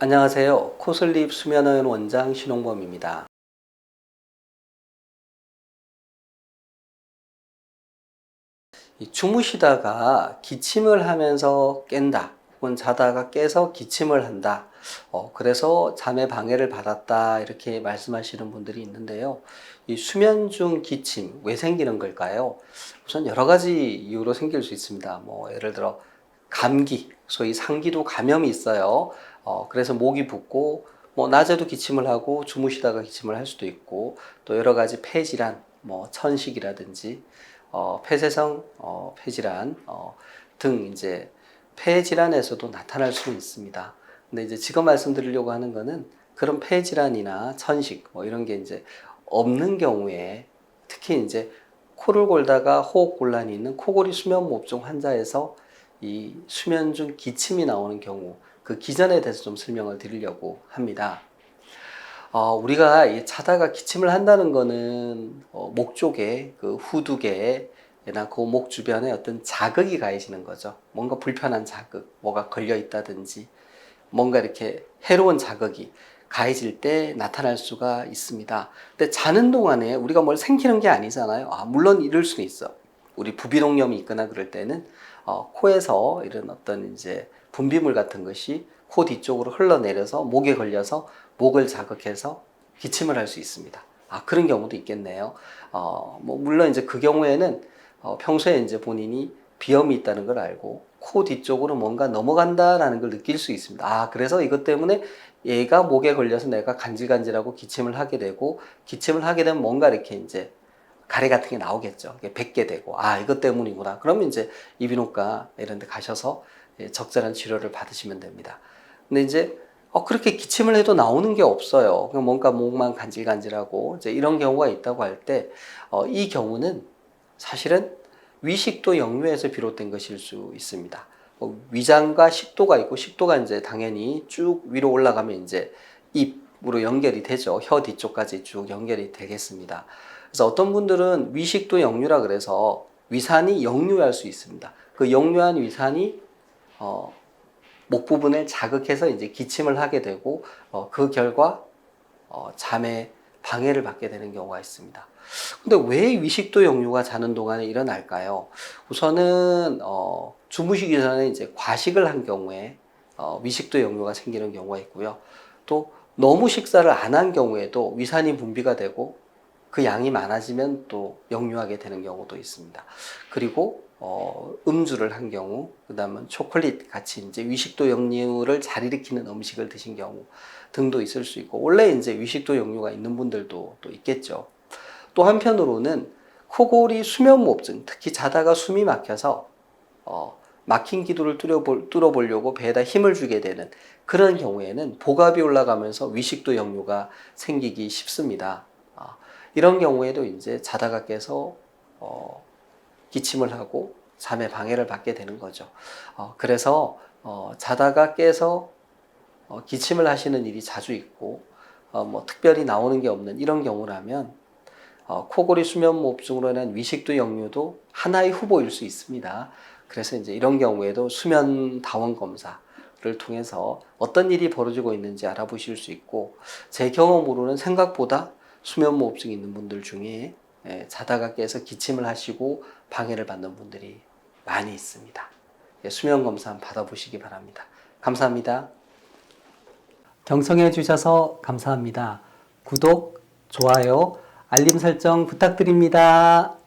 안녕하세요. 코슬립 수면의원 원장 신홍범입니다. 주무시다가 기침을 하면서 깬다, 혹은 자다가 깨서 기침을 한다. 그래서 잠에 방해를 받았다, 이렇게 말씀하시는 분들이 있는데요. 이 수면 중 기침, 왜 생기는 걸까요? 우선 여러 가지 이유로 생길 수 있습니다. 예를 들어 감기, 소위 상기도 감염이 있어요. 그래서 목이 붓고, 낮에도 기침을 하고 주무시다가 기침을 할 수도 있고, 또 여러 가지 폐질환, 천식이라든지 폐쇄성 폐질환 등 이제 폐질환에서도 나타날 수는 있습니다. 근데 이제 지금 말씀드리려고 하는 거는 그런 폐질환이나 천식 이런 게 이제 없는 경우에, 특히 이제 코를 골다가 호흡 곤란이 있는 코골이 수면무호흡증 환자에서 이 수면 중 기침이 나오는 경우, 그 기전에 대해서 좀 설명을 드리려고 합니다. 우리가 자다가 기침을 한다는 거는 목 쪽에 그 후두개나 그 목 주변에 어떤 자극이 가해지는 거죠. 뭔가 불편한 자극, 뭐가 걸려 있다든지 뭔가 이렇게 해로운 자극이 가해질 때 나타날 수가 있습니다. 근데 자는 동안에 우리가 뭘 생기는 게 아니잖아요. 물론 이럴 수는 있어. 우리 부비동염이 있거나 그럴 때는 코에서 이런 어떤 이제 분비물 같은 것이 코 뒤쪽으로 흘러내려서 목에 걸려서 목을 자극해서 기침을 할 수 있습니다. 그런 경우도 있겠네요. 물론 이제 그 경우에는 평소에 이제 본인이 비염이 있다는 걸 알고 코 뒤쪽으로 뭔가 넘어간다라는 걸 느낄 수 있습니다. 그래서 이것 때문에 얘가 목에 걸려서 내가 간질간질하고 기침을 하게 되고, 기침을 하게 되면 뭔가 이렇게 이제 가래 같은 게 나오겠죠. 뱉게 되고, 이것 때문이구나. 그러면 이제 이비인후과 이런 데 가셔서 적절한 치료를 받으시면 됩니다. 근데 이제 그렇게 기침을 해도 나오는 게 없어요. 그냥 뭔가 목만 간질간질하고 이제 이런 경우가 있다고 할 때, 이 경우는 사실은 위식도 역류에서 비롯된 것일 수 있습니다. 위장과 식도가 있고, 식도가 이제 당연히 쭉 위로 올라가면 이제 입으로 연결이 되죠. 혀 뒤쪽까지 쭉 연결이 되겠습니다. 그래서 어떤 분들은 위식도 역류라 그래서 위산이 역류할 수 있습니다. 그 역류한 위산이 목 부분을 자극해서 이제 기침을 하게 되고, 그 결과 잠에 방해를 받게 되는 경우가 있습니다. 근데 왜 위식도 역류가 자는 동안에 일어날까요? 우선은 주무시기 전에 이제 과식을 한 경우에 위식도 역류가 생기는 경우가 있고요. 또 너무 식사를 안 한 경우에도 위산이 분비가 되고 그 양이 많아지면 또 역류하게 되는 경우도 있습니다. 그리고 음주를 한 경우, 그다음은 초콜릿 같이 이제 위식도 역류를 잘 일으키는 음식을 드신 경우 등도 있을 수 있고, 원래 이제 위식도 역류가 있는 분들도 또 있겠죠. 또 한편으로는 코골이 수면무호흡증, 특히 자다가 숨이 막혀서 막힌 기도를 뚫어보려고 배에다 힘을 주게 되는 그런 경우에는 복압이 올라가면서 위식도 역류가 생기기 쉽습니다. 이런 경우에도 이제 자다가 깨서 기침을 하고 잠에 방해를 받게 되는 거죠. 그래서 자다가 깨서 기침을 하시는 일이 자주 있고, 특별히 나오는 게 없는 이런 경우라면 코골이 수면무호흡증으로 인한 위식도 역류도 하나의 후보일 수 있습니다. 그래서 이제 이런 경우에도 수면 다원 검사를 통해서 어떤 일이 벌어지고 있는지 알아보실 수 있고, 제 경험으로는 생각보다 수면무호흡증이 있는 분들 중에 자다가 깨서 기침을 하시고 방해를 받는 분들이 많이 있습니다. 수면 검사 한번 받아보시기 바랍니다. 감사합니다. 경청해 주셔서 감사합니다. 구독, 좋아요, 알림 설정 부탁드립니다.